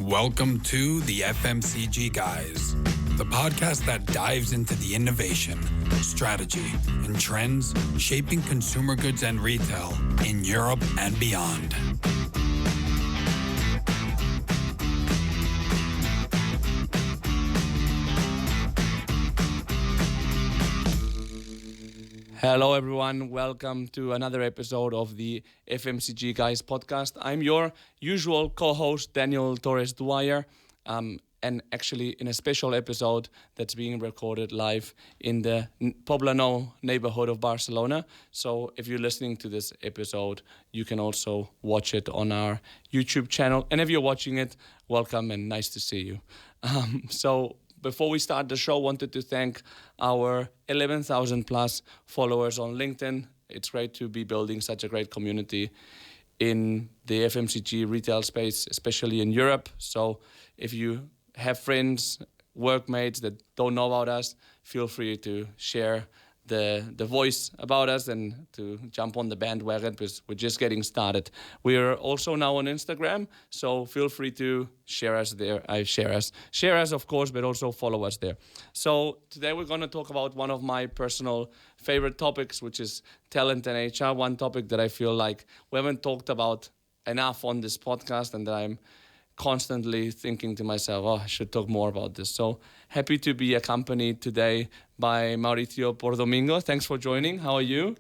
Welcome to the FMCG Guys, the podcast that dives into the innovation, strategy, and trends shaping consumer goods and retail in Europe and beyond. Hello everyone, welcome to another episode of the FMCG Guys podcast. I'm your usual co-host Daniel Torres Dwyer, and actually in a special episode that's being recorded live in the Poblano neighborhood of Barcelona. So if you're listening to this episode, you can also watch it on our YouTube channel. And if you're watching it, welcome and nice to see you. So before we start the show, wanted to thank our 11,000 plus followers on LinkedIn. It's great to be building such a great community in the FMCG retail space, especially in Europe. So if you have friends, workmates that don't know about us, feel free to share the voice about us and to jump on the bandwagon because we're just getting started. We're also now on Instagram, so feel free to share us there. Share us, of course, but also follow us there. So today we're going to talk about one of my personal favorite topics, which is talent and HR. One topic that I feel like we haven't talked about enough on this podcast, and that I'm constantly thinking to myself, I should talk more about this. So happy to be accompanied today by Mauricio Pordomingo. Thanks for joining. How are you?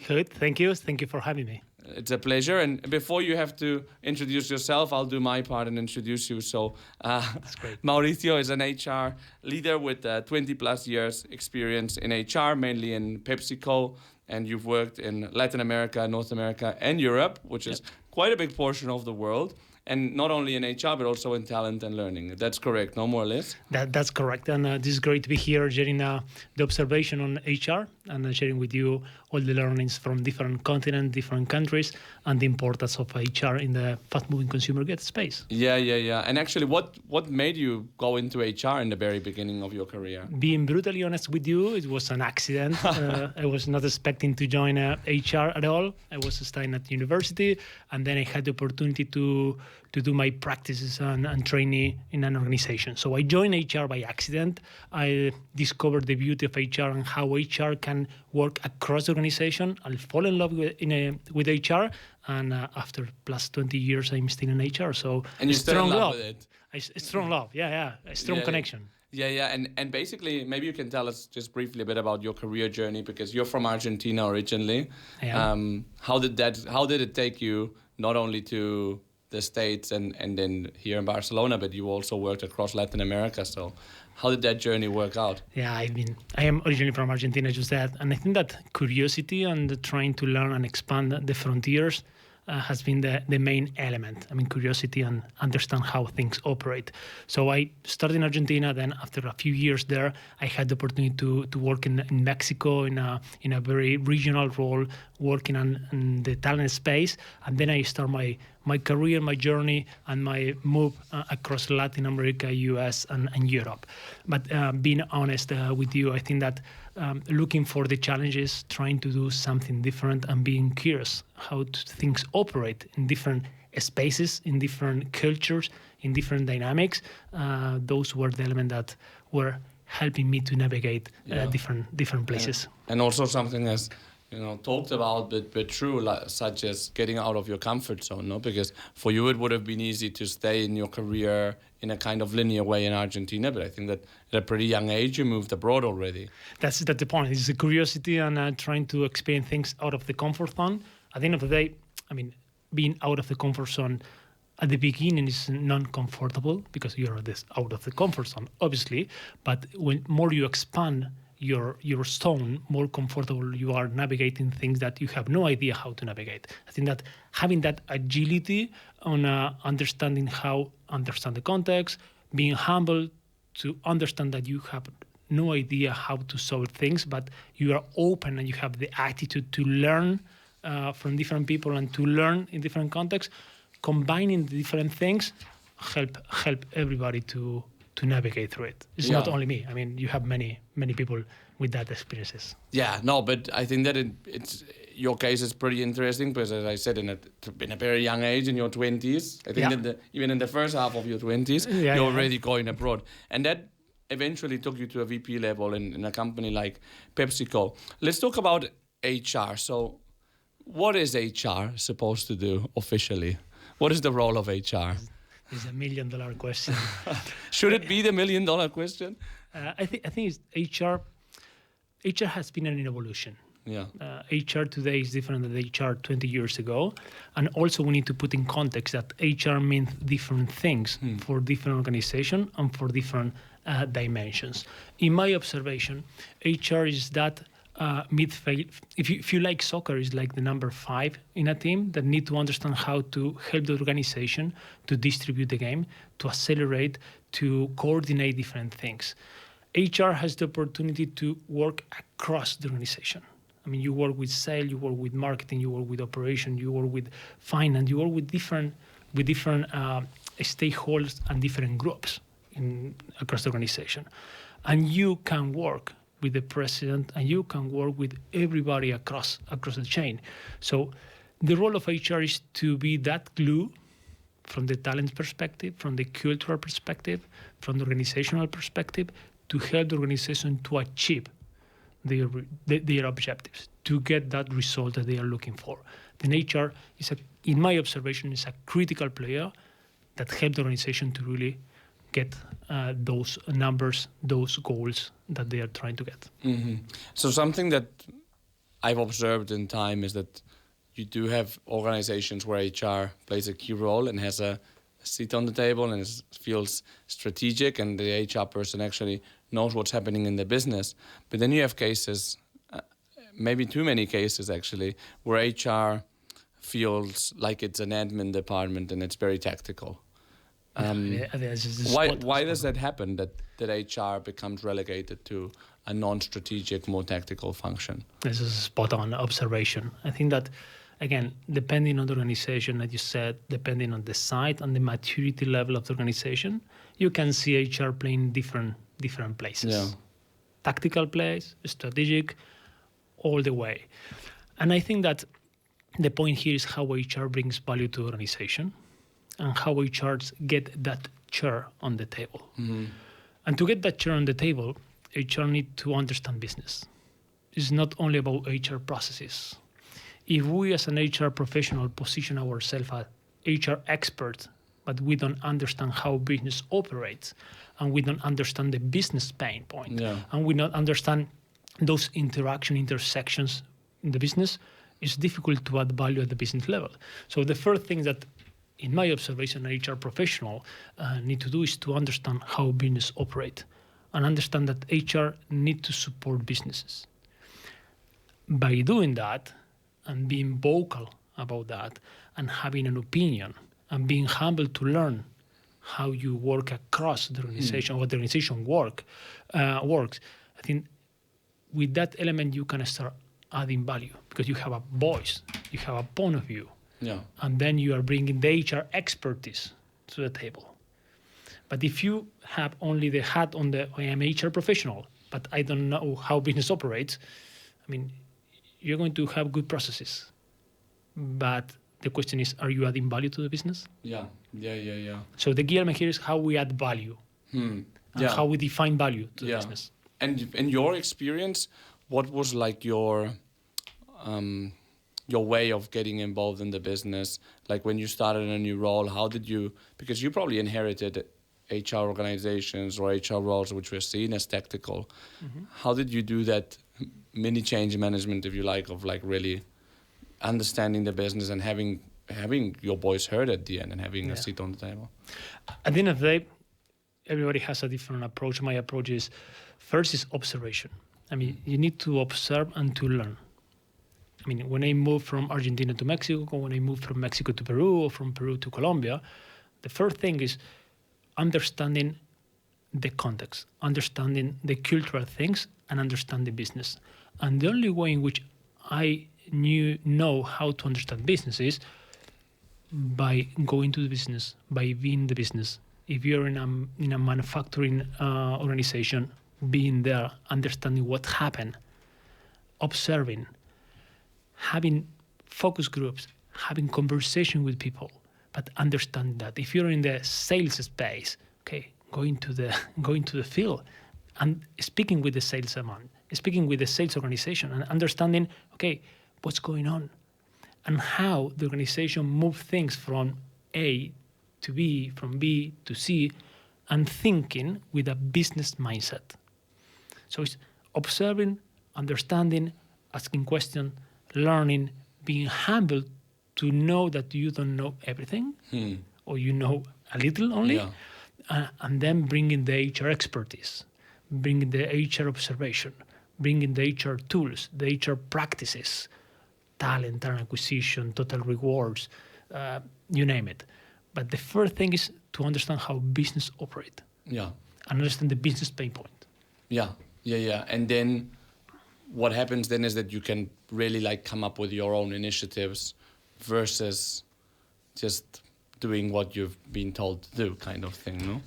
Good, thank you. Thank you for having me. It's a pleasure. And before you have to introduce yourself, I'll do my part and introduce you. So That's great. Mauricio is an HR leader with 20 plus years experience in HR, mainly in Pepsico. And you've worked in Latin America, North America, and Europe, which is quite a big portion of the world. And not only in HR, but also in talent and learning. That's correct, no more or less? That's correct. And this is great to be here sharing the observation on HR and sharing with you all the learnings from different continents, different countries, and the importance of HR in the fast-moving consumer goods space. Yeah. And actually, what made you go into HR in the very beginning of your career? Being brutally honest with you, it was an accident. I was not expecting to join HR at all. I was studying at university, and then I had the opportunity to do my practices and training in an organization. So I joined HR by accident. I discovered the beauty of HR and how HR can work across the organization. I fall in love with HR, and after plus 20 years, I'm still in HR. So and you're still in love with it? A strong love, a strong connection. Yeah, and basically, maybe you can tell us just briefly a bit about your career journey, because you're from Argentina originally. Yeah. How did it take you not only to the States and then here in Barcelona, but you also worked across Latin America. So how did that journey work out? Yeah, I am originally from Argentina, just that. And I think that curiosity and trying to learn and expand the frontiers has been the main element. I mean, curiosity and understand how things operate. So I started in Argentina. Then after a few years there, I had the opportunity to work in Mexico in a very regional role, working in the talent space. And then I start my career, my journey, and my move across Latin America, US, and Europe. But being honest with you, I think that looking for the challenges, trying to do something different, and being curious how things operate in different spaces, in different cultures, in different dynamics, those were the elements that were helping me to navigate different places. And also something as talked about, but true, such as getting out of your comfort zone, no? Because for you, it would have been easy to stay in your career in a kind of linear way in Argentina, but I think that at a pretty young age, you moved abroad already. That's the point. It's a curiosity and trying to experience things out of the comfort zone. At the end of the day, I mean, being out of the comfort zone at the beginning is non-comfortable because you're out of the comfort zone, obviously, but when more you expand your zone, more comfortable you are navigating things that you have no idea how to navigate. I think that having that agility on understanding the context, being humble to understand that you have no idea how to solve things, but you are open and you have the attitude to learn from different people and to learn in different contexts, combining the different things help everybody to navigate through it. It's not only me. I mean, you have many people with that experiences. Yeah, no, but I think that your case is pretty interesting because, as I said, in a very young age, in your 20s, I think even in the first half of your 20s, you're already going abroad. And that eventually took you to a VP level in a company like PepsiCo. Let's talk about HR. So what is HR supposed to do officially? What is the role of HR? It's $1 million question. Should it be the $1 million question? I think it's HR has been an evolution. Yeah. HR today is different than HR 20 years ago. And also we need to put in context that HR means different things for different organizations and for different dimensions. In my observation, HR is that midfield. If you like soccer, is like the number 5 in a team that need to understand how to help the organization to distribute the game, to accelerate, to coordinate different things. HR has the opportunity to work across the organization. I mean, you work with sales, you work with marketing, you work with operation, you work with finance, you work with different stakeholders and different groups across the organization. And you can work with the president and you can work with everybody across the chain. So the role of HR is to be that glue from the talent perspective, from the cultural perspective, from the organizational perspective, to help the organization to achieve their objectives, to get that result that they are looking for. Then HR in my observation, is a critical player that helps the organization to really get those numbers, those goals that they are trying to get. Mm-hmm. So something that I've observed in time is that you do have organizations where HR plays a key role and has a seat on the table and feels strategic, and the HR person actually knows what's happening in the business. But then you have cases, maybe too many cases actually, where HR feels like it's an admin department and it's very tactical. Why does that happen, that HR becomes relegated to a non-strategic, more tactical function? This is a spot-on observation. I think that, again, depending on the organization, as you said, depending on the site and the maturity level of the organization, you can see HR playing different places. Yeah. Tactical plays, strategic, all the way. And I think that the point here is how HR brings value to the organization and how HRs get that chair on the table. Mm-hmm. And to get that chair on the table, HR need to understand business. It's not only about HR processes. If we as an HR professional position ourselves as HR experts, but we don't understand how business operates, and we don't understand the business pain point, and we don't understand those intersections in the business, it's difficult to add value at the business level. So the first thing that, in my observation, an HR professional need to do is to understand how business operate and understand that HR need to support businesses. By doing that and being vocal about that and having an opinion and being humble to learn how you work across the organization, what the organization works, I think with that element you can start adding value because you have a voice, you have a point of view. Yeah. And then you are bringing the HR expertise to the table. But if you have only the hat on I am HR professional, but I don't know how business operates, I mean, you're going to have good processes. But the question is, are you adding value to the business? Yeah. So the key element here is how we add value. And how we define value to the business. And in your experience, what was like your way of getting involved in the business? Like when you started a new role, how did you, because you probably inherited HR organizations or HR roles which were seen as tactical. Mm-hmm. How did you do that mini change management, if you like, of like really understanding the business and having your voice heard at the end and having a seat on the table? At the end of the day, everybody has a different approach. My approach is, first is observation. I mean, you need to observe and to learn. I mean, when I moved from Argentina to Mexico, when I moved from Mexico to Peru, or from Peru to Colombia, the first thing is understanding the context, understanding the cultural things, and understanding business. And the only way in which I know how to understand business is by going to the business, by being the business. If you're in a manufacturing organization, being there, understanding what happened, observing, having focus groups, having conversation with people, but understand that if you're in the sales space, okay, going to the field and speaking with the salesman, speaking with the sales organization and understanding, okay, what's going on and how the organization moves things from A to B, from B to C, and thinking with a business mindset. So it's observing, understanding, asking questions, learning, being humble to know that you don't know everything or you know a little only, and then bringing the HR expertise, bringing the HR observation, bringing the HR tools, the HR practices, talent acquisition, total rewards, you name it. But the first thing is to understand how business operate. Yeah. Understand the business pain point. Yeah. And then what happens then is that you can really like come up with your own initiatives versus just doing what you've been told to do kind of thing, no?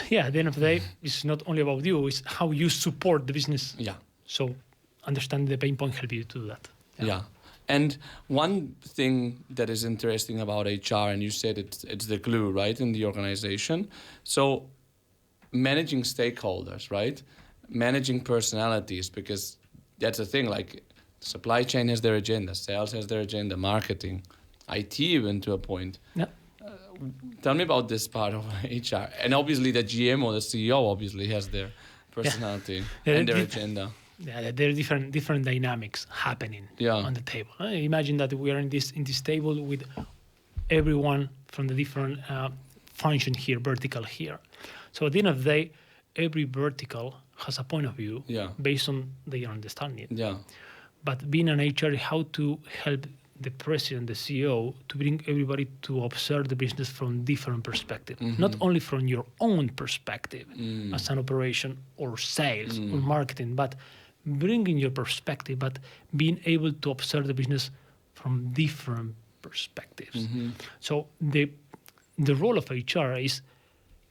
Yeah, at the end of the day, it's not only about you, it's how you support the business. Yeah. So understanding the pain point help you to do that. Yeah. And one thing that is interesting about HR, and you said it's the glue, right, in the organization. So managing stakeholders, right? Managing personalities, because that's the thing, like supply chain has their agenda, sales has their agenda, marketing, IT even to a point. Yeah. Tell me about this part of HR. And obviously the GM or the CEO obviously has their personality and their agenda. Yeah, there are different dynamics happening on the table. Imagine that we are in this table with everyone from the different function here, vertical here. So at the end of the day, every vertical has a point of view based on their understanding. Yeah. But being an HR, how to help the president, the CEO, to bring everybody to observe the business from different perspectives, not only from your own perspective as an operation or sales or marketing, but bringing your perspective, but being able to observe the business from different perspectives. So the role of HR is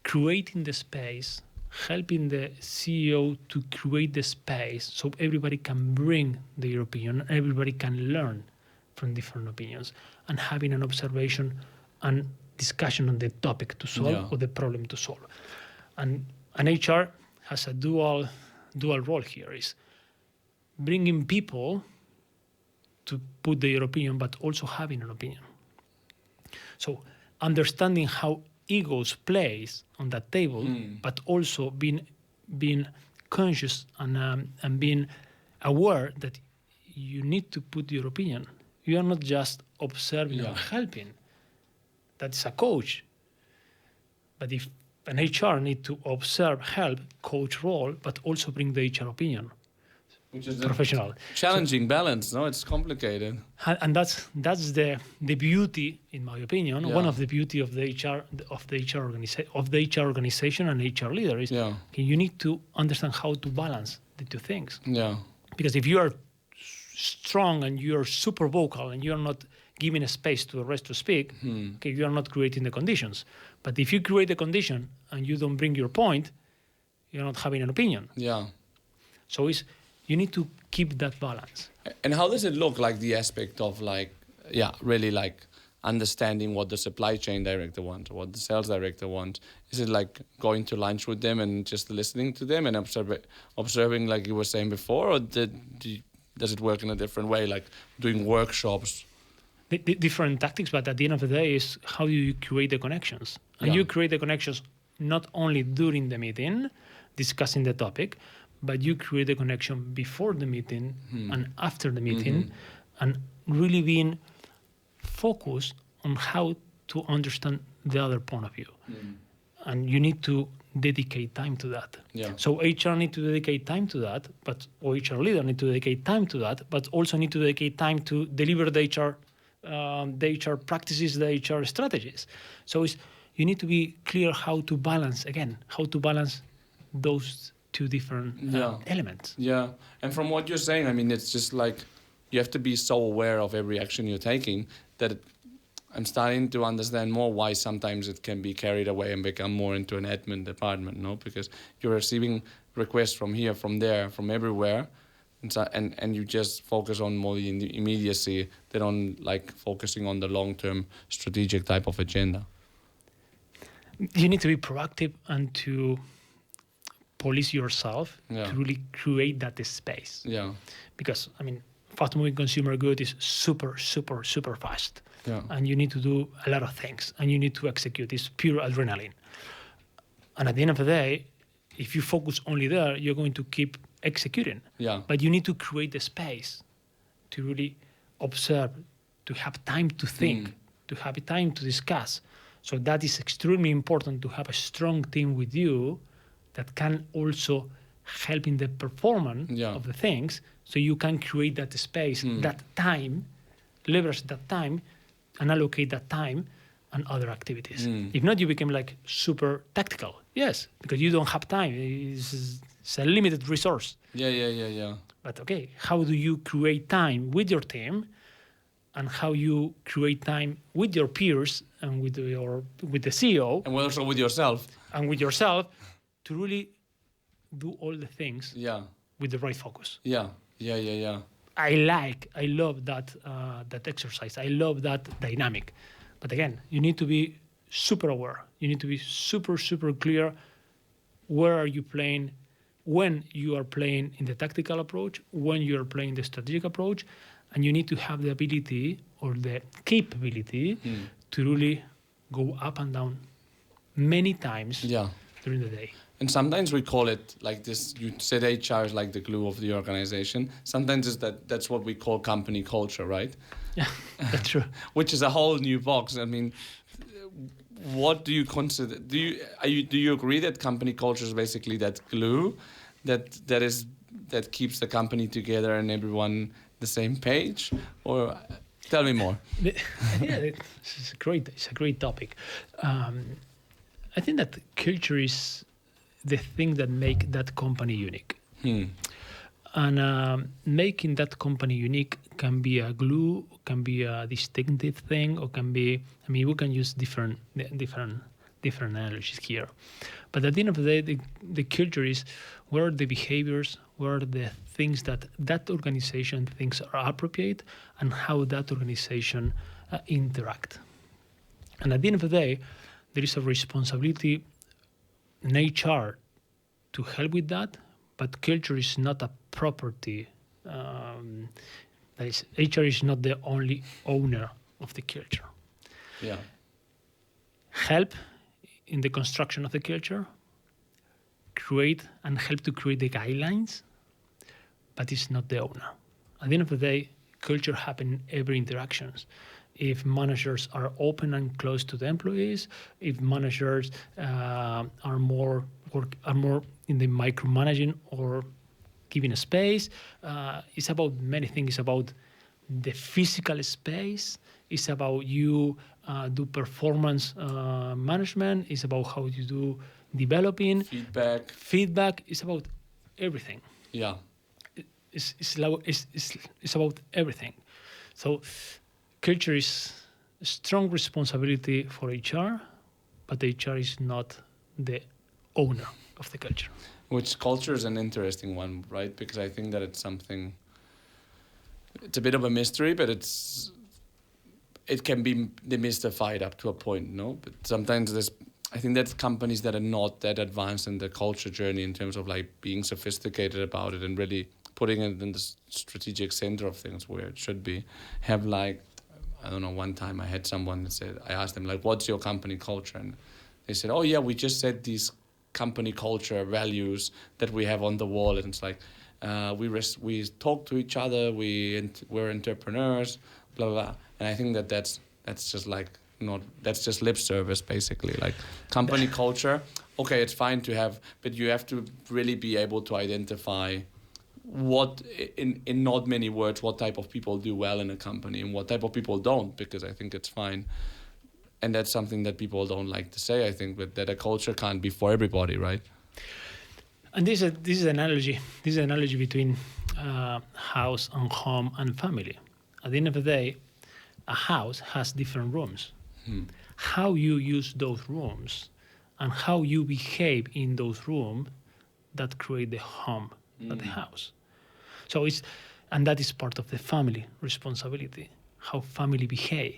creating the space, helping the CEO to create the space so everybody can bring their opinion, everybody can learn from different opinions, and having an observation and discussion on the topic to solve or the problem to solve. And HR has a dual role here, is bringing people to put their opinion, but also having an opinion. So understanding how egos plays on that table, but also being conscious and being aware that you need to put your opinion. You are not just observing or helping. That's a coach. But if an HR need to observe, help, coach role, but also bring the HR opinion. Which is professional. Challenging balance, no? It's complicated. And that's the beauty, in my opinion. One of the beauty of the HR organization and HR leader is you need to understand how to balance the two things. Yeah. Because if you are strong and you are super vocal and you are not giving a space to the rest to speak, okay, you are not creating the conditions. But if you create the condition and you don't bring your point, you're not having an opinion. Yeah. So you need to keep that balance. And how does it look, like the aspect of really like understanding what the supply chain director wants, what the sales director wants? Is it like going to lunch with them and just listening to them and observing like you were saying before, or does it work in a different way, like doing workshops? The different tactics, but at the end of the day is how do you create the connections? And you create the connections not only during the meeting, discussing the topic, but you create the connection before the meeting and after the meeting, and really being focused on how to understand the other point of view. And you need to dedicate time to that. Yeah. So HR need to dedicate time to that, or HR leader need to dedicate time to that, but also need to dedicate time to deliver the HR practices, the HR strategies. So you need to be clear how to balance those two different elements. Yeah, and from what you're saying, I mean, it's just like you have to be so aware of every action you're taking that I'm starting to understand more why sometimes it can be carried away and become more into an admin department, no? Because you're receiving requests from here, from there, from everywhere, and you just focus on more the immediacy than on like focusing on the long-term strategic type of agenda. You need to be proactive and to police yourself to really create that space. Yeah. Because, I mean, fast-moving consumer good is super, super, super fast. Yeah. And you need to do a lot of things, and you need to execute. It's pure adrenaline. And at the end of the day, if you focus only there, you're going to keep executing. Yeah. But you need to create the space to really observe, to have time to think, to have time to discuss. So that is extremely important, to have a strong team with you that can also help in the performance of the things, so you can create that space, that time, leverage that time, and allocate that time and other activities. If not, you become like super tactical. Yes, because you don't have time. It's a limited resource. Yeah. But okay, how do you create time with your team, and how you create time with your peers and with the CEO, and also with yourself, to really do all the things with the right focus. Yeah. I love that exercise. I love that dynamic. But again, you need to be super aware. You need to be super, super clear where are you playing, when you are playing in the tactical approach, when you are playing the strategic approach, and you need to have the ability or the capability to really go up and down many times during the day. And sometimes we call it like this. You said HR is like the glue of the organization. Sometimes that's what we call company culture, right? Yeah, that's true. Which is a whole new box. I mean, what do you consider? Do you agree that company culture is basically that glue that keeps the company together and everyone the same page? Or tell me more. It's a great topic. I think that culture is the thing that make that company unique. And making that company unique can be a glue, can be a distinctive thing, or can be, I mean, we can use different analogies here. But at the end of the day, the culture is what are the behaviors, what are the things that organization thinks are appropriate, and how that organization interact. And at the end of the day, there is a responsibility in HR to help with that, but culture is not a property. That is, HR is not the only owner of the culture. Yeah. Help in the construction of the culture, create and help to create the guidelines, but it's not the owner. At the end of the day, culture happens in every interactions. If managers are open and close to the employees, if managers are more in the micromanaging or giving a space, it's about many things. It's about the physical space. It's about you do performance management. It's about how you do developing. Feedback. It's about everything. Yeah. It's about everything. So culture is a strong responsibility for HR, but HR is not the owner of the culture. Which culture is an interesting one, right? Because I think that it's a bit of a mystery, but it can be demystified up to a point, no? But sometimes I think that's companies that are not that advanced in the culture journey in terms of like being sophisticated about it and really putting it in the strategic center of things where it should be, have like, I don't know, one time I had someone that said, I asked them like, what's your company culture? And they said, oh yeah, we just set these company culture values that we have on the wall. And it's like, we talk to each other, we're entrepreneurs, blah, blah, blah. And I think that's just like, that's just lip service basically. Like company culture, okay, it's fine to have, but you have to really be able to identify what, in not many words, what type of people do well in a company and what type of people don't, because I think it's fine. And that's something that people don't like to say, I think, but that a culture can't be for everybody, right? And this is an analogy. This is an analogy between house and home and family. At the end of the day, a house has different rooms. How you use those rooms and how you behave in those rooms, that create the home, not the house. So and that is part of the family responsibility, how family behave.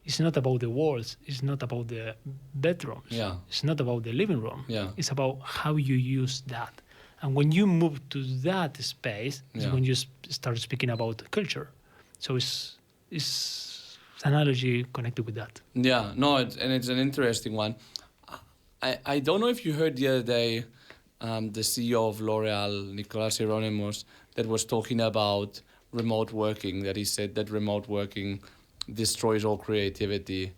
It's not about the walls. It's not about the bedrooms. Yeah. It's not about the living room. Yeah. It's about how you use that. And when you move to that space, is when you start speaking about culture. So it's analogy connected with that. Yeah, no, it's an interesting one. I don't know if you heard the other day the CEO of L'Oreal, Nicolas Hieronymus, that was talking about remote working, that he said that remote working destroys all creativity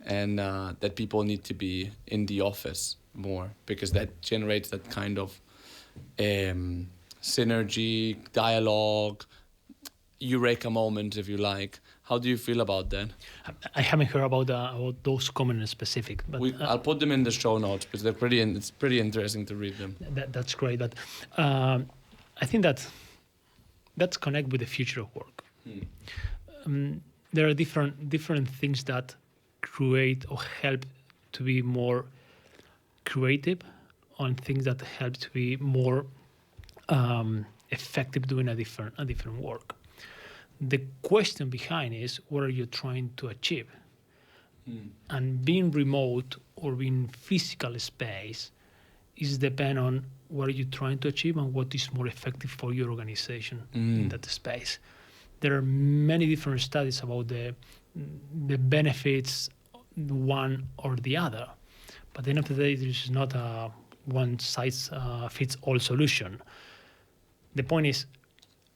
and that people need to be in the office more because that generates that kind of synergy, dialogue, eureka moment, if you like. How do you feel about that? I haven't heard about those comments in specific, but I'll put them in the show notes because it's pretty interesting to read them. That's great. But I think that's connect with the future of work. There are different things that create or help to be more creative, on things that help to be more effective doing a different work. The question behind is, what are you trying to achieve? And being remote or being physical space is depend on what are you trying to achieve and what is more effective for your organization in that space. There are many different studies about the benefits, one or the other. But at the end of the day, there is not a one size fits all solution. The point is,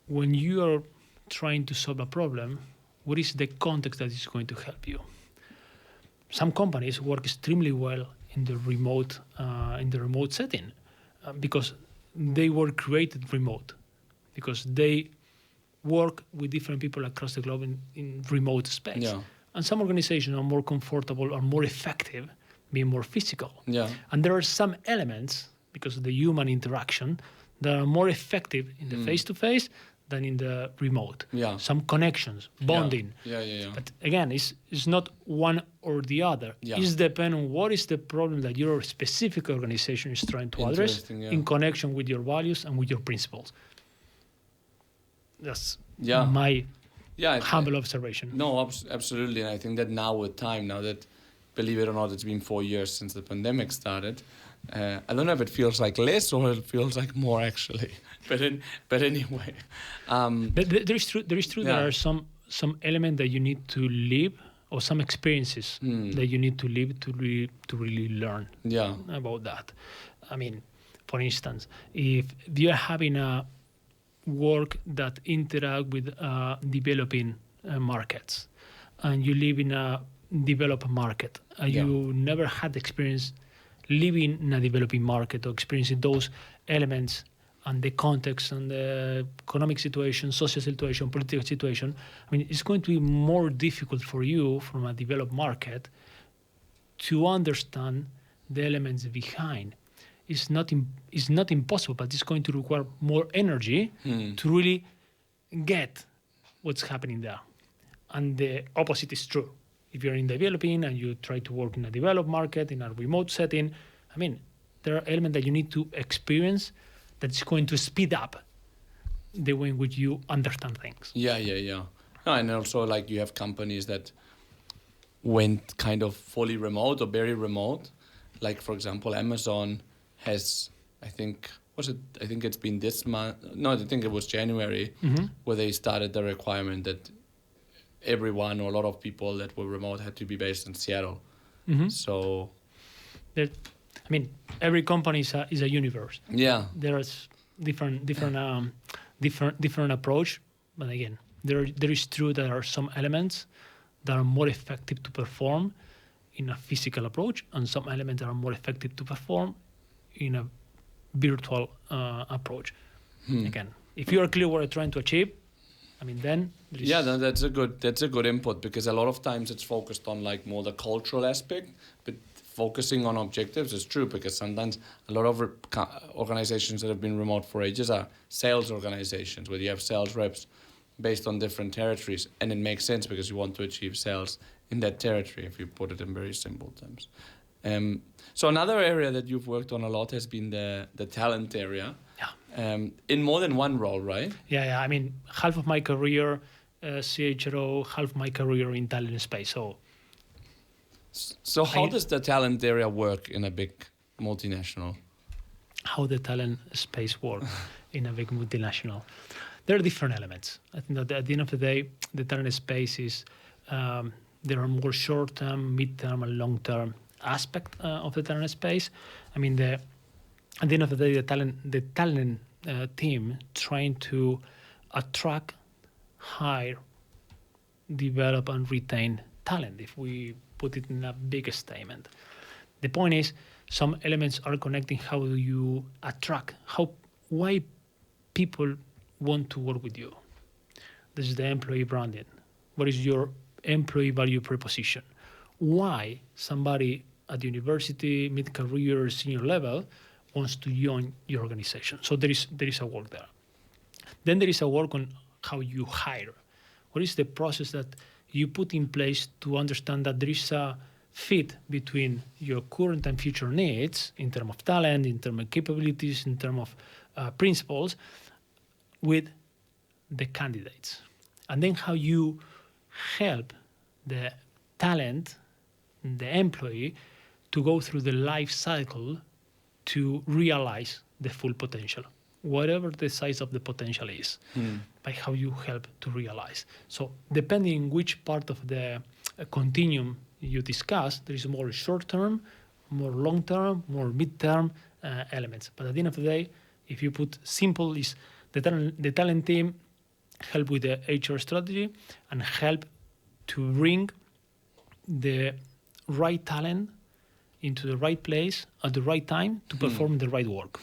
when you are trying to solve a problem, what is the context that is going to help you? Some companies work extremely well in the remote setting because they were created remote, because they work with different people across the globe in remote space. Yeah. And some organizations are more comfortable or more effective being more physical. Yeah. And there are some elements, because of the human interaction, that are more effective in the face-to-face than in the remote. Yeah. Some connections, bonding. Yeah. But again, it's not one or the other. Yeah. It's depend on what is the problem that your specific organization is trying to address in connection with your values and with your principles. That's my humble observation. No, absolutely. And I think that now with time, now that, believe it or not, it's been 4 years since the pandemic started, I don't know if it feels like less or it feels like more actually. But anyway. There is true. There are some element that you need to live, or some experiences that you need to live to really learn about that. I mean, for instance, if you're having a work that interact with developing markets, and you live in a developed market, and you never had experience living in a developing market or experiencing those elements and the context and the economic situation, social situation, political situation, I mean, it's going to be more difficult for you from a developed market to understand the elements behind. It's not impossible, but it's going to require more energy to really get what's happening there. And the opposite is true. If you're in developing and you try to work in a developed market, in a remote setting, I mean, there are elements that you need to experience that's going to speed up the way in which you understand things. Yeah. No, and also, like, you have companies that went kind of fully remote or very remote. Like, for example, Amazon has, I think it's been this month. No, I think it was January where they started the requirement that everyone or a lot of people that were remote had to be based in Seattle. So, every company is a universe. Yeah, There's different approach, but again, there is true there are some elements that are more effective to perform in a physical approach, and some elements that are more effective to perform in a virtual approach. Again, if you are clear what you're trying to achieve, I mean, then that's a good input, because a lot of times it's focused on like more the cultural aspect, but focusing on objectives is true, because sometimes a lot of organizations that have been remote for ages are sales organizations where you have sales reps based on different territories, and it makes sense because you want to achieve sales in that territory, if you put it in very simple terms. So another area that you've worked on a lot has been the talent area. in more than one role, right? Yeah. I mean, half of my career CHRO, half my career in talent space. So how does the talent area work in a big multinational? How the talent space work in a big multinational? There are different elements. I think that at the end of the day, the talent space is there are more short-term, mid-term, and long-term aspect of the talent space. I mean, at the end of the day, the talent team trying to attract, hire, develop, and retain talent, if we put it in a big statement. The point is, some elements are connecting how do you attract, why people want to work with you. This is the employee branding. What is your employee value proposition? Why somebody at university, mid-career, senior level wants to join your organization? So there is a work there. Then there is a work on how you hire. What is the process that you put in place to understand that there is a fit between your current and future needs in terms of talent, in terms of capabilities, in terms of principles with the candidates? And then how you help the talent, the employee, to go through the life cycle to realize the full potential, whatever the size of the potential is, by how you help to realize. So depending which part of the continuum you discuss, there is more short-term, more long-term, more mid-term elements. But at the end of the day, if you put simple, is the talent team help with the HR strategy and help to bring the right talent into the right place at the right time to perform the right work.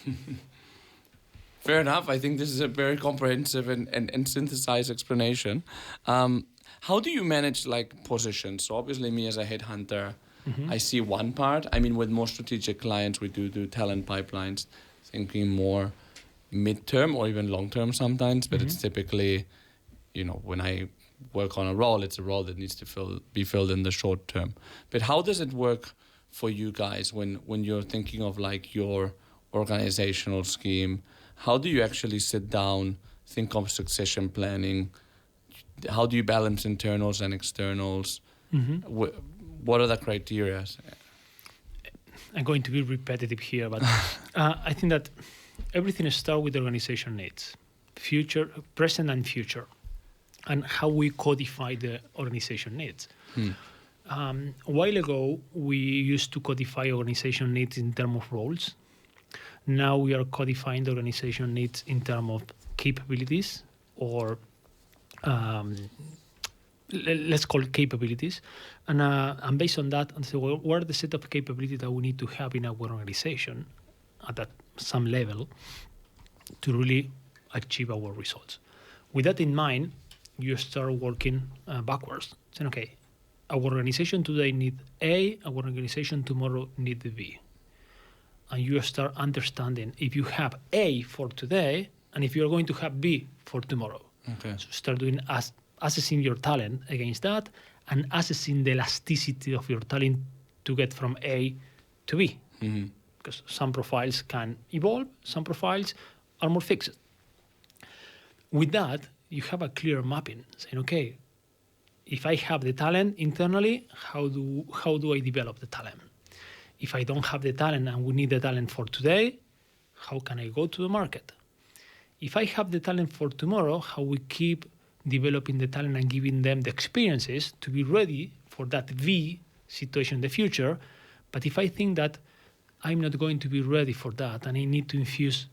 Fair enough. I think this is a very comprehensive and synthesized explanation. How do you manage positions? So obviously me as a headhunter, I see one part. I mean, with more strategic clients, we do talent pipelines, thinking more mid-term or even long-term sometimes, but it's typically, when I work on a role, it's a role that needs to be filled in the short term. But how does it work for you guys when you're thinking of your organizational scheme? How do you actually sit down, think of succession planning? How do you balance internals and externals? What are the criteria? I'm going to be repetitive here, but I think that everything starts with organization needs, future, present and future, and how we codify the organization needs. A while ago, we used to codify organization needs in terms of roles. Now we are codifying the organization needs in terms of capabilities, or let's call it capabilities. And based on that, and say, well, what are the set of capabilities that we need to have in our organization at some level to really achieve our results? With that in mind, you start working backwards. Saying, okay, our organization today needs A, our organization tomorrow needs B. And you start understanding if you have A for today and if you're going to have B for tomorrow. Okay. So start doing assessing your talent against that and assessing the elasticity of your talent to get from A to B. Because some profiles can evolve, some profiles are more fixed. With that, you have a clear mapping saying, okay, if I have the talent internally, how do I develop the talent? If I don't have the talent and we need the talent for today, how can I go to the market? If I have the talent for tomorrow, how we keep developing the talent and giving them the experiences to be ready for that V situation in the future. But if I think that I'm not going to be ready for that and I need to infuse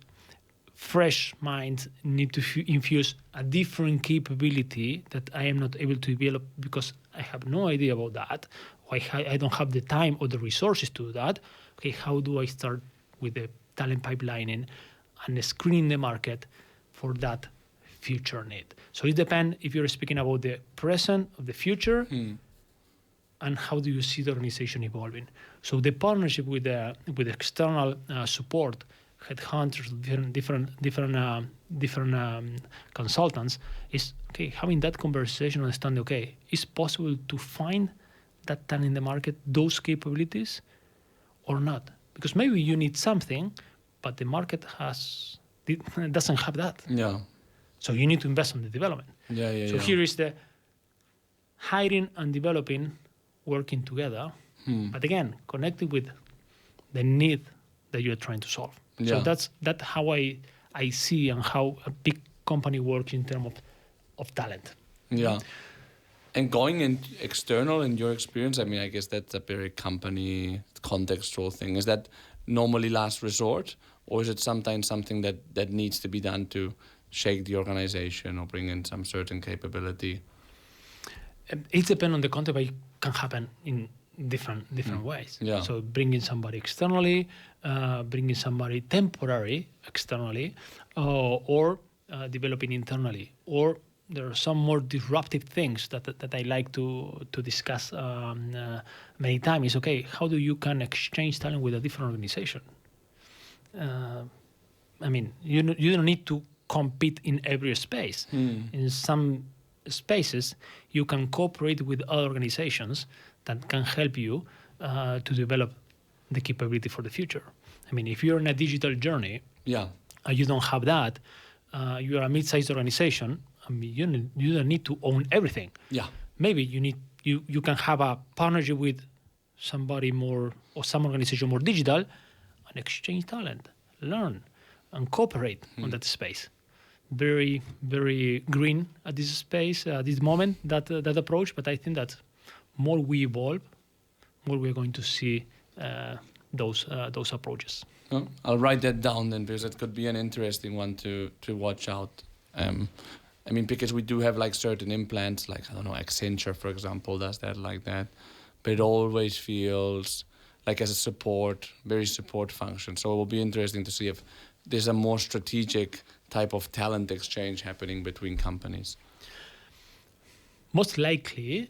fresh minds, need to infuse a different capability that I am not able to develop because I have no idea about that, or I don't have the time or the resources to do that, okay, how do I start with the talent pipelining and screening the market for that future need? So it depends if you're speaking about the present or the future, and how do you see the organization evolving. So the partnership with external support, headhunters, different consultants, is okay. Having that conversation, understand, okay, it's possible to find that talent in the market, those capabilities, or not? Because maybe you need something, but the market has doesn't have that. Yeah. So you need to invest in the development. So here is the hiring and developing working together, but again, connected with the need that you're trying to solve. So that's how I see and how a big company works in terms of talent. Yeah. And going in external, in your experience, I mean, I guess that's a very company contextual thing. Is that normally last resort, or is it sometimes something that needs to be done to shake the organization or bring in some certain capability? It depends on the context, but it can happen in different ways. Yeah. So bringing somebody externally, bringing somebody temporary externally, or developing internally, or there are some more disruptive things that I like to discuss many times. Okay, how do you can exchange talent with a different organization? I mean, you don't need to compete in every space. In some spaces, you can cooperate with other organizations that can help you to develop the capability for the future. I mean, if you're in a digital journey, you don't have that. You're a mid-sized organization. I mean, you don't need to own everything. Yeah. Maybe you can have a partnership with somebody more or some organization more digital and exchange talent, learn, and cooperate on that space. Very, very green at this space, at this moment, that approach. But I think that more we evolve, more we're going to see those approaches. Well, I'll write that down then, because it could be an interesting one to watch out. I mean, because we do have like certain implants, like, I don't know, Accenture, for example, does that like that. But it always feels like as a support, very support function. So it will be interesting to see if there's a more strategic type of talent exchange happening between companies. Most likely,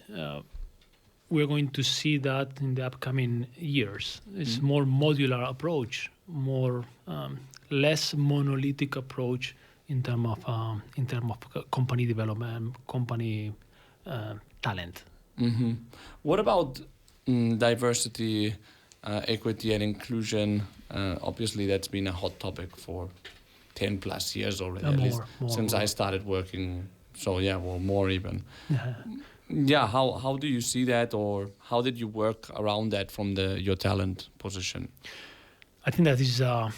we're going to see that in the upcoming years. It's more modular approach, more less monolithic approach in terms of company development, company talent. Mm-hmm. What about diversity, equity, and inclusion? Obviously, that's been a hot topic for 10 plus years already, at least since I started working. So yeah, well, more even. Yeah, how do you see that, or how did you work around that from your talent position? I think that is a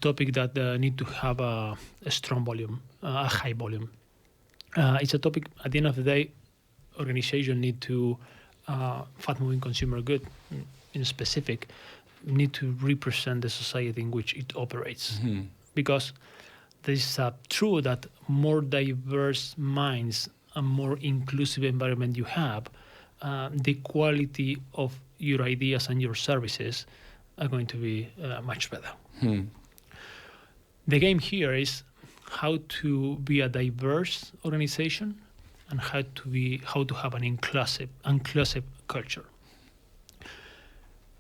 topic that need to have a strong volume, a high volume. It's a topic, at the end of the day, organization need to, fast-moving consumer good in specific, need to represent the society in which it operates. Mm-hmm. Because this is true that more diverse minds and more inclusive environment you have, the quality of your ideas and your services are going to be much better. The game here is how to be a diverse organization and how to have an inclusive culture.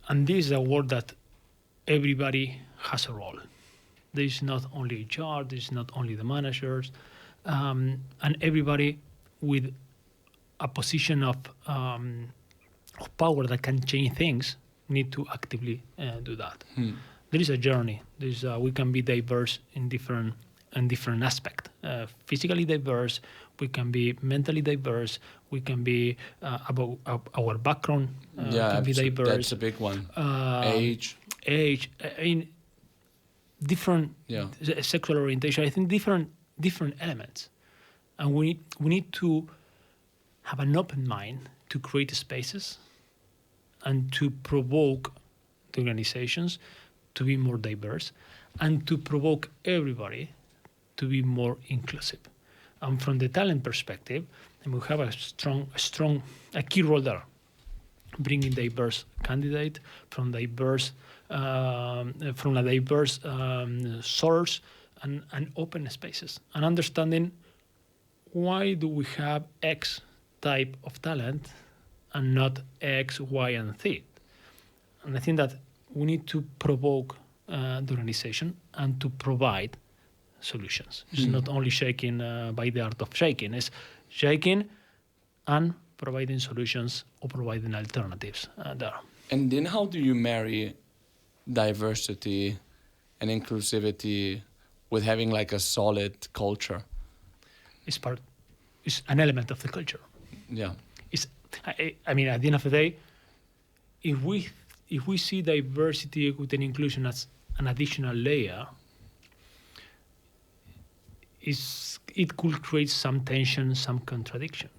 And this is a word that everybody has a role. There is not only HR, there is not only the managers, and everybody with a position of power that can change things need to actively do that. There is a journey. We can be diverse in different aspects. Physically diverse, we can be mentally diverse, we can be about our background can be diverse. That's a big one. Age, in different sexual orientation. I think different elements, and we need to have an open mind to create spaces and to provoke the organizations to be more diverse and to provoke everybody to be more inclusive. And from the talent perspective, and we have a key role there, bringing diverse candidate from a diverse source and open spaces, and understanding why do we have X type of talent and not X, Y, and Z. And I think that we need to provoke the organization and to provide solutions. It's not only shaking by the art of shaking. It's shaking and providing solutions or providing alternatives there. And then how do you marry diversity and inclusivity with having like a solid culture? It's an element of the culture. Yeah. I mean, at the end of the day, if we see diversity, equity, and inclusion as an additional layer, it could create some tension, some contradiction.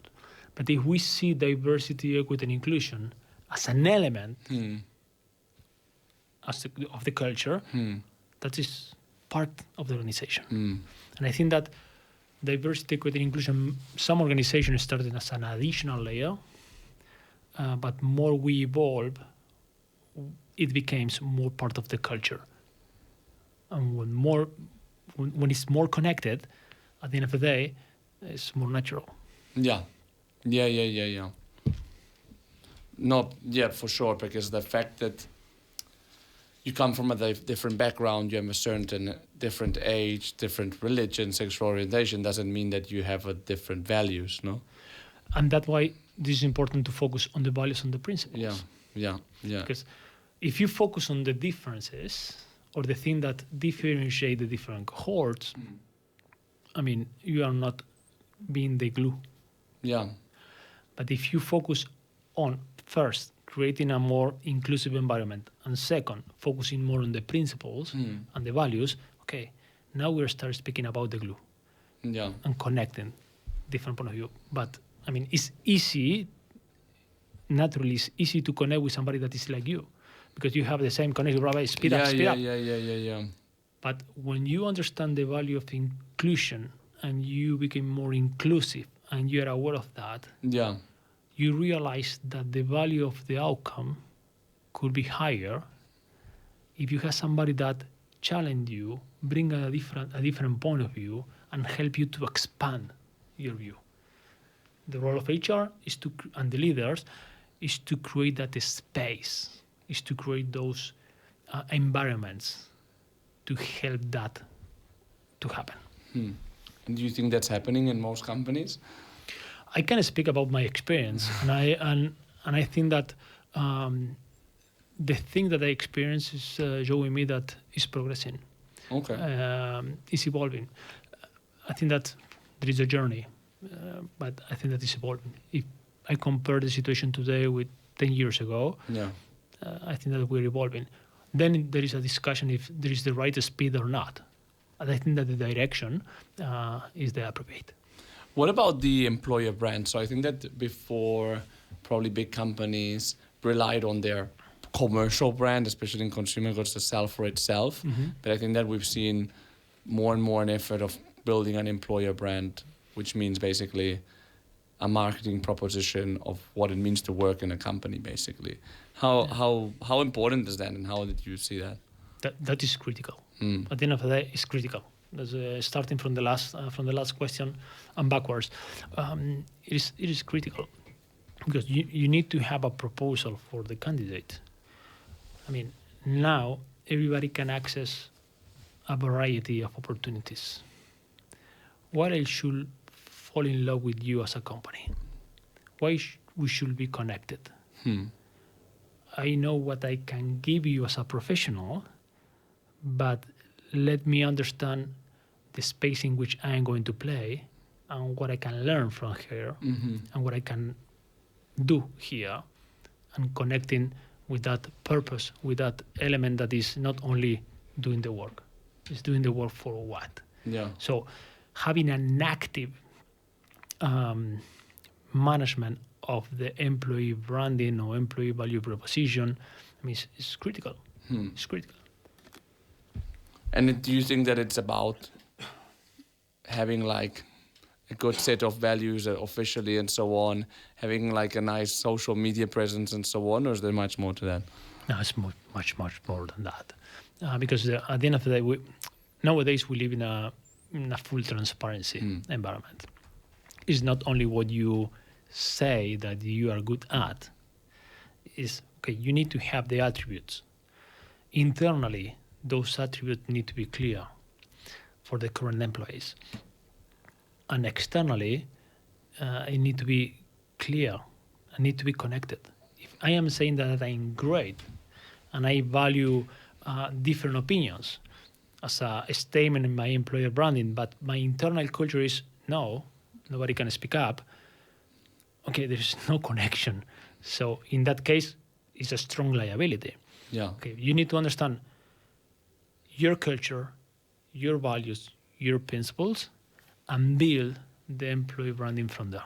But if we see diversity, equity, and inclusion as an element of the culture, that is part of the organization. And I think that diversity, equity, and inclusion, some organizations started as an additional layer, but more we evolve, it becomes more part of the culture. And when it's more connected, at the end of the day, it's more natural. Yeah. No, yeah, for sure, because the fact that you come from a different background, you have a certain different age, different religion, sexual orientation, doesn't mean that you have a different values, no? And that's why this is important to focus on the values and the principles. Yeah. Because if you focus on the differences or the thing that differentiate the different cohorts, I mean, you are not being the glue. Yeah. But if you focus on, first, creating a more inclusive environment, and second, focusing more on the principles and the values, okay, now we'll start speaking about the glue. Yeah. And connecting different point of view. But, I mean, it's easy, naturally, it's easy to connect with somebody that is like you, because you have the same connection, right? Speed up. Yeah. But when you understand the value of inclusion and you become more inclusive and you're aware of that, you realize that the value of the outcome could be higher if you have somebody that challenge you, bring a different point of view, and help you to expand your view. The role of HR and the leaders is to create that space, is to create those environments to help that to happen. And do you think that's happening in most companies? I can speak about my experience, and I think that the thing that I experience is showing me that is progressing. Okay. It's evolving. I think that there is a journey, but I think that it's evolving. If I compare the situation today with 10 years ago, I think that we're evolving. Then there is a discussion if there is the right speed or not. And I think that the direction is the appropriate. What about the employer brand? So I think that before, probably big companies relied on their commercial brand, especially in consumer goods, to sell for itself. But I think that we've seen more and more an effort of building an employer brand, which means basically a marketing proposition of what it means to work in a company, basically. How important is that, and how did you see that? That is critical. At the end of the day, it's critical. Starting from the last question and backwards, it is critical because you need to have a proposal for the candidate. I mean, now everybody can access a variety of opportunities. Why I should fall in love with you as a company? Why we should be connected? I know what I can give you as a professional, but let me understand the space in which I am going to play and what I can learn from here and what I can do here, and connecting with that purpose, with that element that is not only doing the work, it's doing the work for what? Yeah. So having an active management of the employee branding or employee value proposition, I mean, it's critical. It's critical. And do you think that it's about having like a good set of values officially and so on, having like a nice social media presence and so on, or is there much more to that? No, it's much more than that. Because at the end of the day, nowadays we live in a full transparency environment. It's not only what you say that you are good at. It's, okay, you need to have the attributes. Internally, those attributes need to be clear for the current employees. And externally, it need to be clear and need to be connected. If I am saying that I'm great and I value different opinions, as a statement in my employer branding, but my internal culture is no, nobody can speak up. Okay, there's no connection. So in that case, it's a strong liability. Yeah. Okay, you need to understand your culture, your values, your principles, and build the employee branding from there.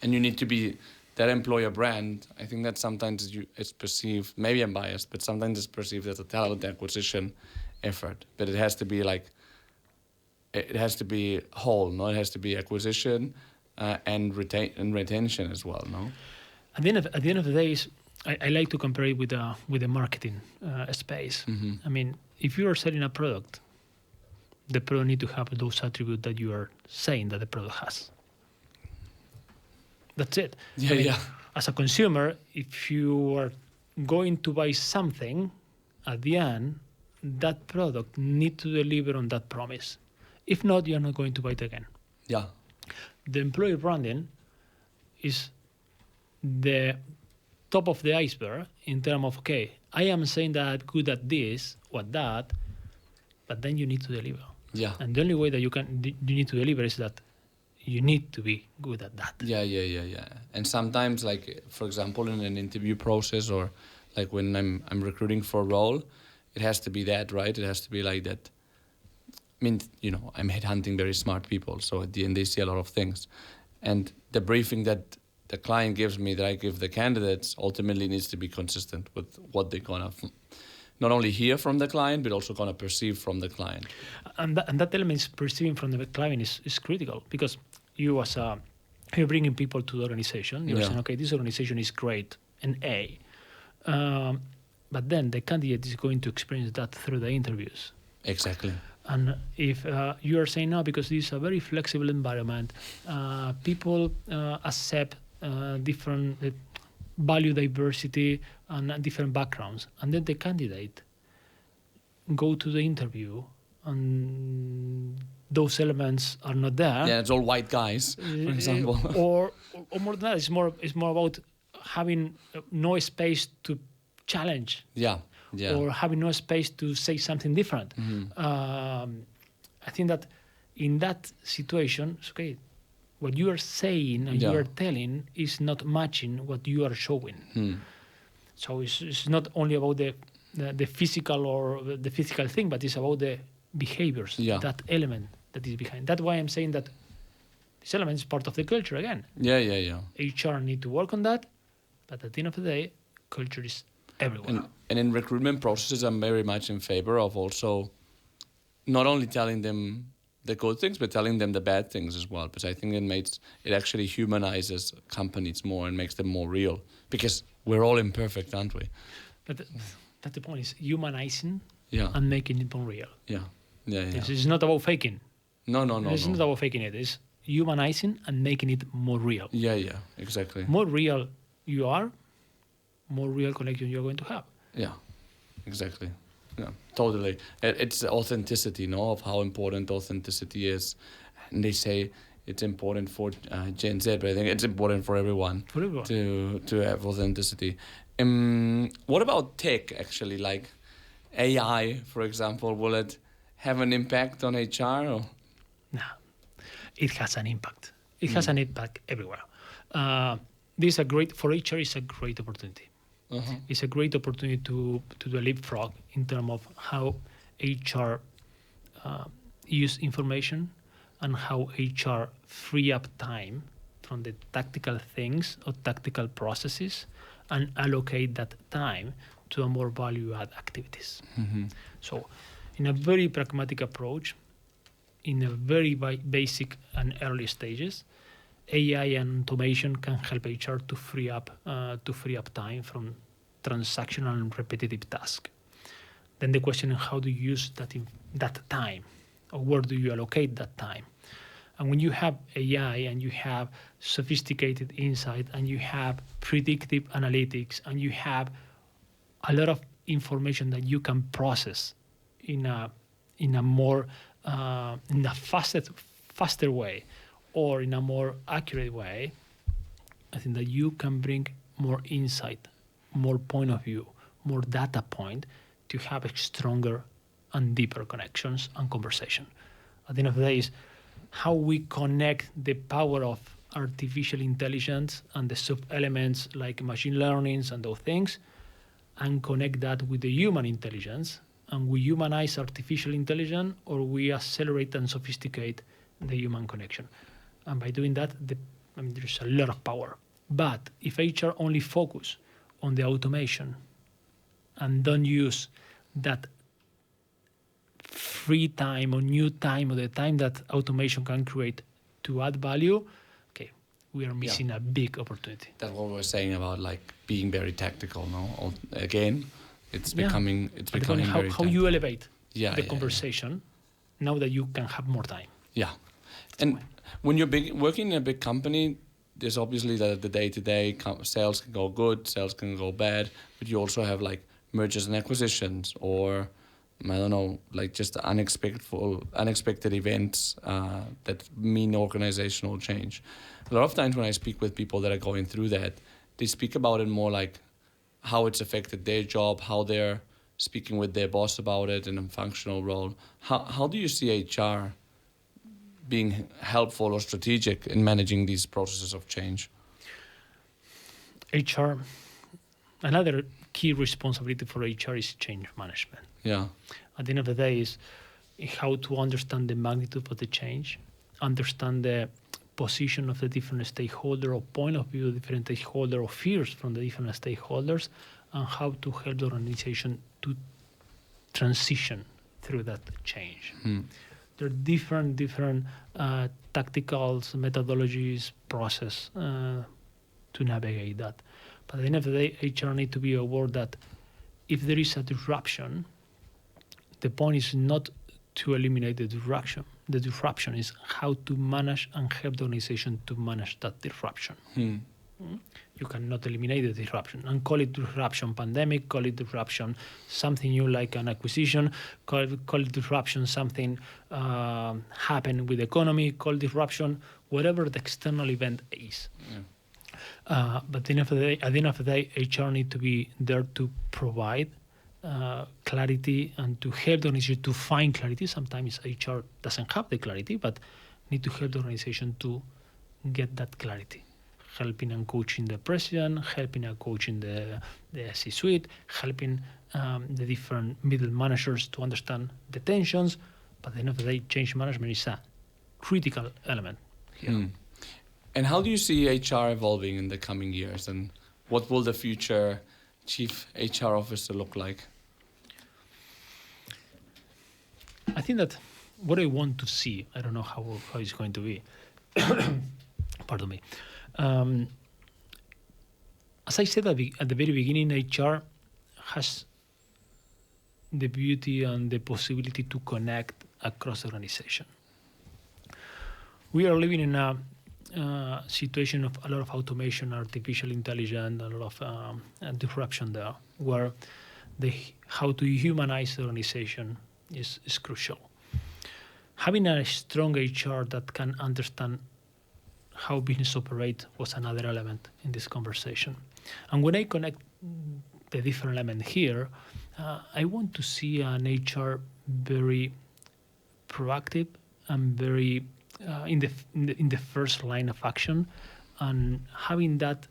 And you need to be that employer brand. I think that sometimes it's perceived, maybe I'm biased, but sometimes it's perceived as a talent acquisition effort. But it has to be it has to be whole, no? It has to be acquisition and retention as well, no? At the end of the day, I like to compare it with the marketing space. I mean, if you are selling a product, the product need to have those attributes that you are saying that the product has. That's it. Yeah. As a consumer, if you are going to buy something, at the end, that product need to deliver on that promise. If not, you're not going to buy it again. Yeah. The employee branding is the top of the iceberg in terms of, okay, I am saying that good at this or that, but then you need to deliver. Yeah. And the only way that you need to deliver is that you need to be good at that. Yeah. And sometimes, like, for example, in an interview process or like when I'm recruiting for a role, it has to be that, right? It has to be like that. I mean, I'm headhunting very smart people, so at the end they see a lot of things. And the briefing that the client gives me, that I give the candidates, ultimately needs to be consistent with what they're gonna not only hear from the client, but also gonna perceive from the client. And that element, perceiving from the client, is critical, because you're bringing people to the organization. You're saying, okay, this organization is great, an A. But then the candidate is going to experience that through the interviews. Exactly. And if you are saying no, because this is a very flexible environment, people accept different value diversity and different backgrounds, and then the candidate go to the interview and those elements are not there. Yeah, it's all white guys, for example. or more than that, it's more about having no space to challenge. Yeah. Or having no space to say something different. I think that in that situation, it's okay, what you are saying and you are telling is not matching what you are showing. So it's not only about the physical or the physical thing, but it's about the behaviors, that element that is behind. That's why I'm saying that this element is part of the culture again. Yeah. HR need to work on that, but at the end of the day, culture is everywhere. And in recruitment processes, I'm very much in favor of also not only telling them the good things, but telling them the bad things as well. Because I think it actually humanizes companies more and makes them more real. Because we're all imperfect, aren't we? But that's the point, is humanizing Yeah. and making it more real. Yeah. It's not about faking. No. It's not about faking it. It's humanizing and making it more real. Yeah, exactly. More real you are, more real connection you're going to have. Yeah, exactly. Yeah, totally. It's authenticity, of how important authenticity is. And they say it's important for Gen Z, but I think it's important for everyone. For everyone. To have authenticity. What about tech, actually? Like AI, for example, will it have an impact on HR? Or? No, it has an impact. It has an impact everywhere. This is for HR is a great opportunity. It's a great opportunity to do a leapfrog in terms of how HR use information and how HR free up time from the tactical things or tactical processes and allocate that time to a more value-add activities. So in a very pragmatic approach, in a very basic and early stages, AI and automation can help HR to free up time from transactional and repetitive tasks. Then the question is, how do you use that time, or where do you allocate that time? And when you have AI and you have sophisticated insight and you have predictive analytics and you have a lot of information that you can process in a faster way or in a more accurate way, I think that you can bring more insight, more point of view, more data point to have a stronger and deeper connections and conversation. At the end of the day, is how we connect the power of artificial intelligence and the sub-elements like machine learnings and those things, and connect that with the human intelligence. And we humanize artificial intelligence, or we accelerate and sophisticate the human connection. And by doing that, there's a lot of power. But if HR only focus on the automation and don't use that free time or new time or the time that automation can create to add value, okay, we are missing a big opportunity. That's what we're saying about like being very tactical. No, again, it's becoming very how you elevate the conversation. Yeah. Now that you can have more time. Yeah, and when you're working in a big company, there's obviously the day-to-day sales can go good, sales can go bad, but you also have like mergers and acquisitions, or I don't know, like just unexpected events that mean organizational change. A lot of times when I speak with people that are going through that, they speak about it more like how it's affected their job, how they're speaking with their boss about it in a functional role. How do you see HR being helpful or strategic in managing these processes of change? HR, another key responsibility for HR is change management. Yeah. At the end of the day is how to understand the magnitude of the change, understand the position of the different stakeholder or point of view of different stakeholder or fears from the different stakeholders, and how to help the organization to transition through that change. There are different tacticals, methodologies, process to navigate that. But at the end of the day, HR need to be aware that if there is a disruption, the point is not to eliminate the disruption. The disruption is how to manage and help the organization to manage that disruption. You cannot eliminate the disruption and call it disruption pandemic, call it disruption something new like an acquisition, call it disruption something happened with the economy, call it disruption, whatever the external event is. But at the end of the day, HR need to be there to provide clarity and to help the organization to find clarity. Sometimes HR doesn't have the clarity, but need to help the organization to get that clarity. Helping and coaching the president, helping and coaching the C-suite, helping the different middle managers to understand the tensions. But at the end of the day, change management is a critical element here. And how do you see HR evolving in the coming years? And what will the future chief HR officer look like? I think that what I want to see, I don't know how it's going to be. Pardon me. As I said at the very beginning, HR has the beauty and the possibility to connect across the organization. We are living in a situation of a lot of automation, artificial intelligence, a lot of disruption there, where how to humanize the organization is crucial. Having a strong HR that can understand how business operate was another element in this conversation. And when I connect the different elements here, I want to see an HR very proactive and very in the first line of action, and having that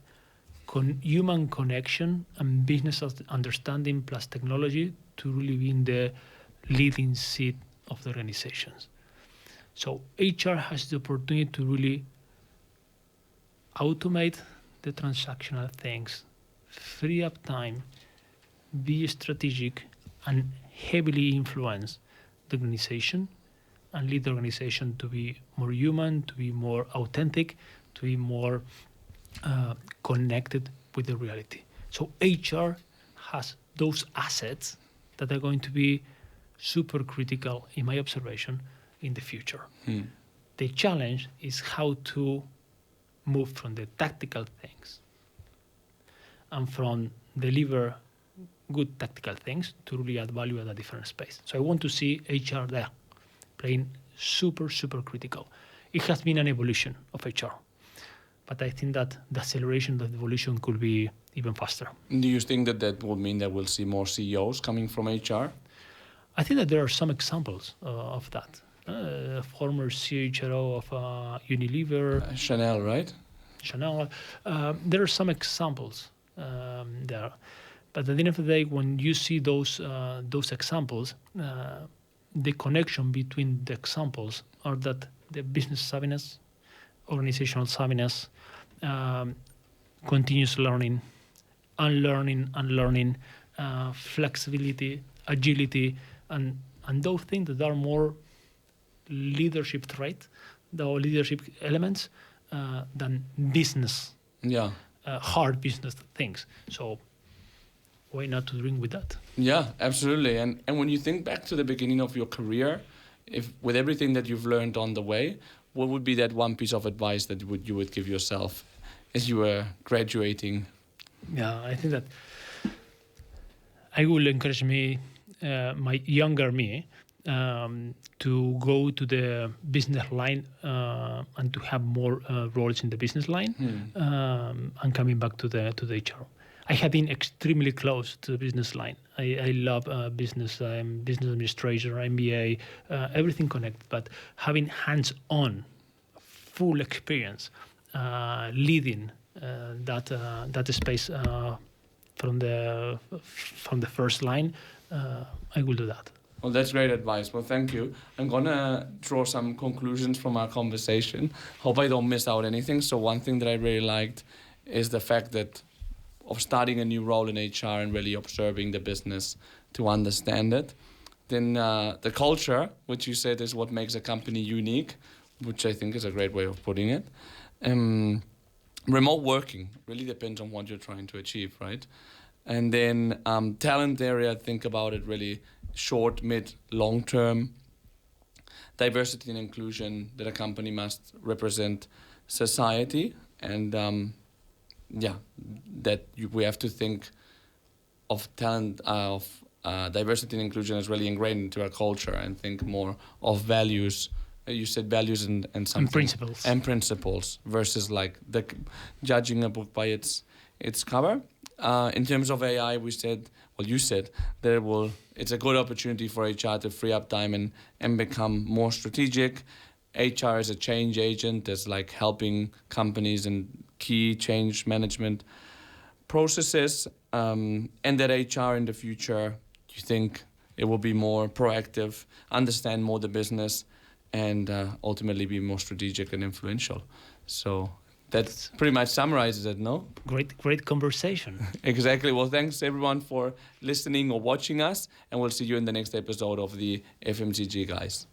human connection and business understanding plus technology to really be in the leading seat of the organizations. So HR has the opportunity to really automate the transactional things, free up time, be strategic, and heavily influence the organization and lead the organization to be more human, to be more authentic, to be more connected with the reality. So HR has those assets that are going to be super critical, in my observation, in the future. The challenge is how to move from the tactical things and from deliver good tactical things to really add value at a different space. So I want to see HR there playing super, super critical. It has been an evolution of HR, but I think that the acceleration of the evolution could be even faster. Do you think that would mean that we'll see more CEOs coming from HR? I think that there are some examples of that. Former CHRO of Unilever, Chanel, right? Chanel. There are some examples there, but at the end of the day, when you see those examples, the connection between the examples are that the business savviness, organizational savviness, continuous learning, unlearning, flexibility, agility, and those things that are more leadership trait, the leadership elements, than business, hard business things. So why not to drink with that? Yeah, absolutely. And when you think back to the beginning of your career, if with everything that you've learned on the way, what would be that one piece of advice that you would give yourself as you were graduating? Yeah, I think that I will encourage my younger me, to go to the business line and to have more roles in the business line, and coming back to the HR. I have been extremely close to the business line. I love business. I'm business administrator, MBA, everything connected. But having hands-on, full experience, leading that space from the first line, I will do that. Well, that's great advice. Well, thank you. I'm going to draw some conclusions from our conversation. Hope I don't miss out anything. So one thing that I really liked is the fact that of starting a new role in HR and really observing the business to understand it. Then the culture, which you said is what makes a company unique, which I think is a great way of putting it. Remote working really depends on what you're trying to achieve, right? And then talent area, think about it really short, mid, long term. Diversity and inclusion, that a company must represent society, and we have to think of talent, diversity and inclusion as really ingrained into our culture, and think more of values. You said values and something. And principles versus like judging a book by its cover. In terms of AI, you said that it's a good opportunity for HR to free up time and become more strategic. HR is a change agent that's like helping companies in key change management processes, and that HR in the future, you think it will be more proactive, understand more the business, and ultimately be more strategic and influential. So that pretty much summarizes it, no? Great conversation. Exactly. Well, thanks everyone for listening or watching us, and we'll see you in the next episode of the FMCG Guys.